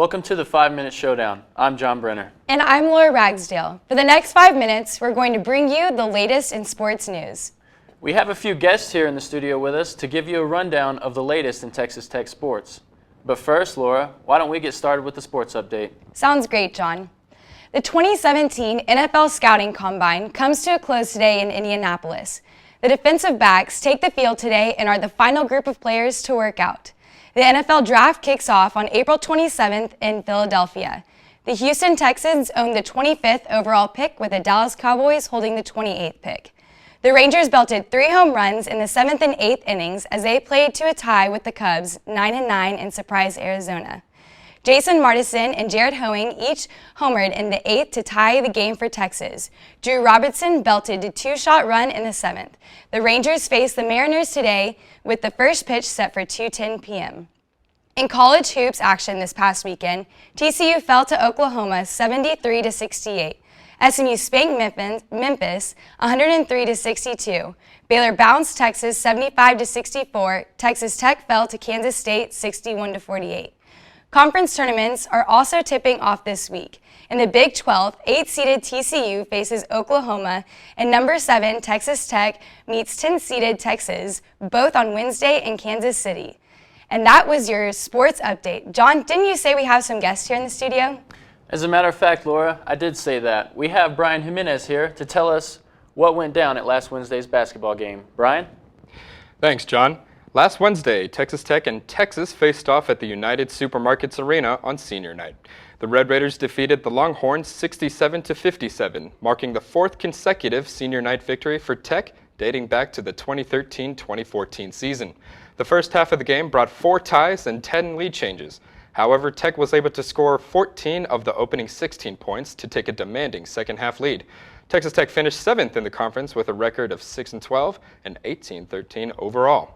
Welcome to the 5-Minute Showdown. I'm John Brenner. And I'm Laura Ragsdale. For the next 5 minutes, we're going to bring you the latest in sports news. We have a few guests here in the studio with us to give you a rundown of the latest in Texas Tech sports. But first, Laura, why don't we get started with the sports update? Sounds great, John. The 2017 NFL Scouting Combine comes to a close today in Indianapolis. The defensive backs take the field today and are the final group of players to work out. The NFL Draft kicks off on April 27th in Philadelphia. The Houston Texans own the 25th overall pick, with the Dallas Cowboys holding the 28th pick. The Rangers belted 3 home runs in the 7th and 8th innings as they played to a tie with the Cubs, 9-9, and surprised Arizona. Jason Martison and Jared Hoeing each homered in the 8th to tie the game for Texas. Drew Robertson belted a 2-shot run in the 7th. The Rangers face the Mariners today with the first pitch set for 2:10 p.m. In college hoops action this past weekend, TCU fell to Oklahoma 73-68. SMU spanked Memphis 103-62. Baylor bounced Texas 75-64. Texas Tech fell to Kansas State 61-48. Conference tournaments are also tipping off this week. In the Big 12, 8-seeded TCU faces Oklahoma, and number 7 Texas Tech meets 10-seeded Texas, both on Wednesday in Kansas City. And that was your sports update. John, didn't you say we have some guests here in the studio? As a matter of fact, Laura, I did say that. We have Brian Jimenez here to tell us what went down at last Wednesday's basketball game. Brian? Thanks, John. Last Wednesday, Texas Tech and Texas faced off at the United Supermarkets Arena on senior night. The Red Raiders defeated the Longhorns 67-57, marking the 4th consecutive senior night victory for Tech dating back to the 2013-2014 season. The first half of the game brought 4 ties and 10 lead changes. However, Tech was able to score 14 of the opening 16 points to take a demanding second-half lead. Texas Tech finished 7th in the conference with a record of 6-12 and 18-13 overall.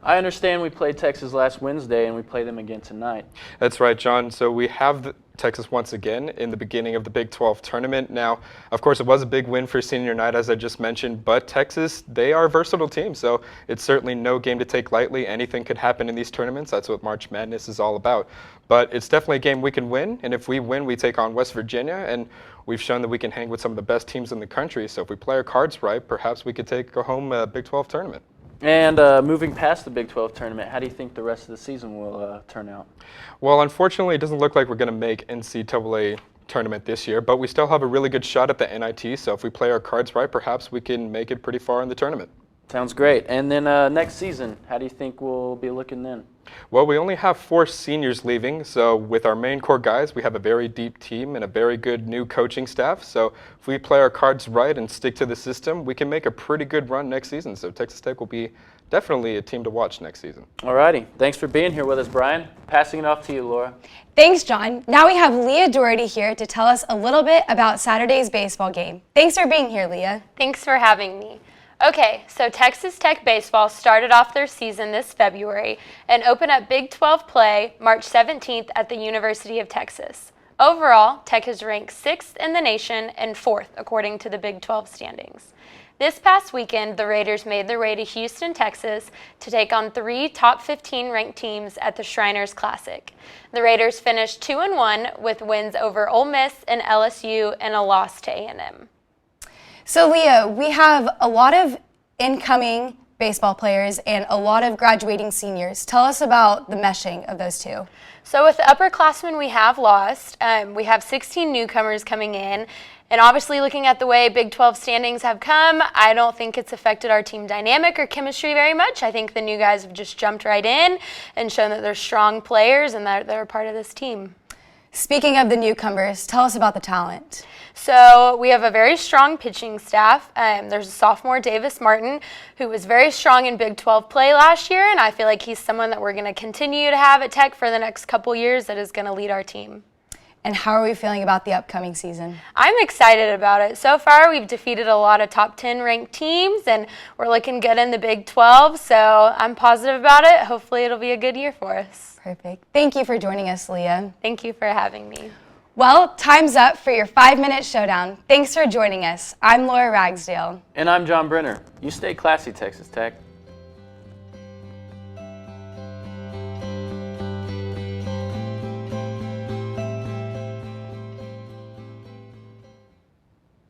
I understand we played Texas last Wednesday and we play them again tonight. That's right, John. So we have Texas once again in the beginning of the Big 12 tournament. Now, of course, it was a big win for senior night, as I just mentioned, but Texas, they are a versatile team, so it's certainly no game to take lightly. Anything could happen in these tournaments. That's what March Madness is all about. But it's definitely a game we can win, and if we win, we take on West Virginia, and we've shown that we can hang with some of the best teams in the country. So if we play our cards right, perhaps we could take home a Big 12 tournament. And moving past the Big 12 tournament, how do you think the rest of the season will turn out? Well, unfortunately, it doesn't look like we're going to make NCAA tournament this year, but we still have a really good shot at the NIT, so if we play our cards right, perhaps we can make it pretty far in the tournament. Sounds great. And then next season, how do you think we'll be looking then? Well, we only have 4 seniors leaving, so with our main core guys, we have a very deep team and a very good new coaching staff. So if we play our cards right and stick to the system, we can make a pretty good run next season. So Texas Tech will be definitely a team to watch next season. All righty. Thanks for being here with us, Brian. Passing it off to you, Laura. Thanks, John. Now we have Leah Doherty here to tell us a little bit about Saturday's baseball game. Thanks for being here, Leah. Thanks for having me. Okay, so Texas Tech baseball started off their season this February and opened up Big 12 play March 17th at the University of Texas. Overall, Tech is ranked 6th in the nation and 4th according to the Big 12 standings. This past weekend, the Raiders made their way to Houston, Texas to take on 3 top 15 ranked teams at the Shriners Classic. The Raiders finished 2-1 with wins over Ole Miss and LSU and a loss to A&M. So, Leah, we have a lot of incoming baseball players and a lot of graduating seniors. Tell us about the meshing of those two. So with the upperclassmen we have lost, we have 16 newcomers coming in. And obviously looking at the way Big 12 standings have come, I don't think it's affected our team dynamic or chemistry very much. I think the new guys have just jumped right in and shown that they're strong players and that they're a part of this team. Speaking of the newcomers, tell us about the talent. So we have a very strong pitching staff. There's a sophomore, Davis Martin, who was very strong in Big 12 play last year, and I feel like he's someone that we're going to continue to have at Tech for the next couple years that is going to lead our team. And how are we feeling about the upcoming season? I'm excited about it. So far, we've defeated a lot of top 10 ranked teams, and we're looking good in the Big 12, so I'm positive about it. Hopefully, it'll be a good year for us. Perfect. Thank you for joining us, Leah. Thank you for having me. Well, time's up for your 5-minute showdown. Thanks for joining us. I'm Laura Ragsdale. And I'm John Brenner. You stay classy, Texas Tech.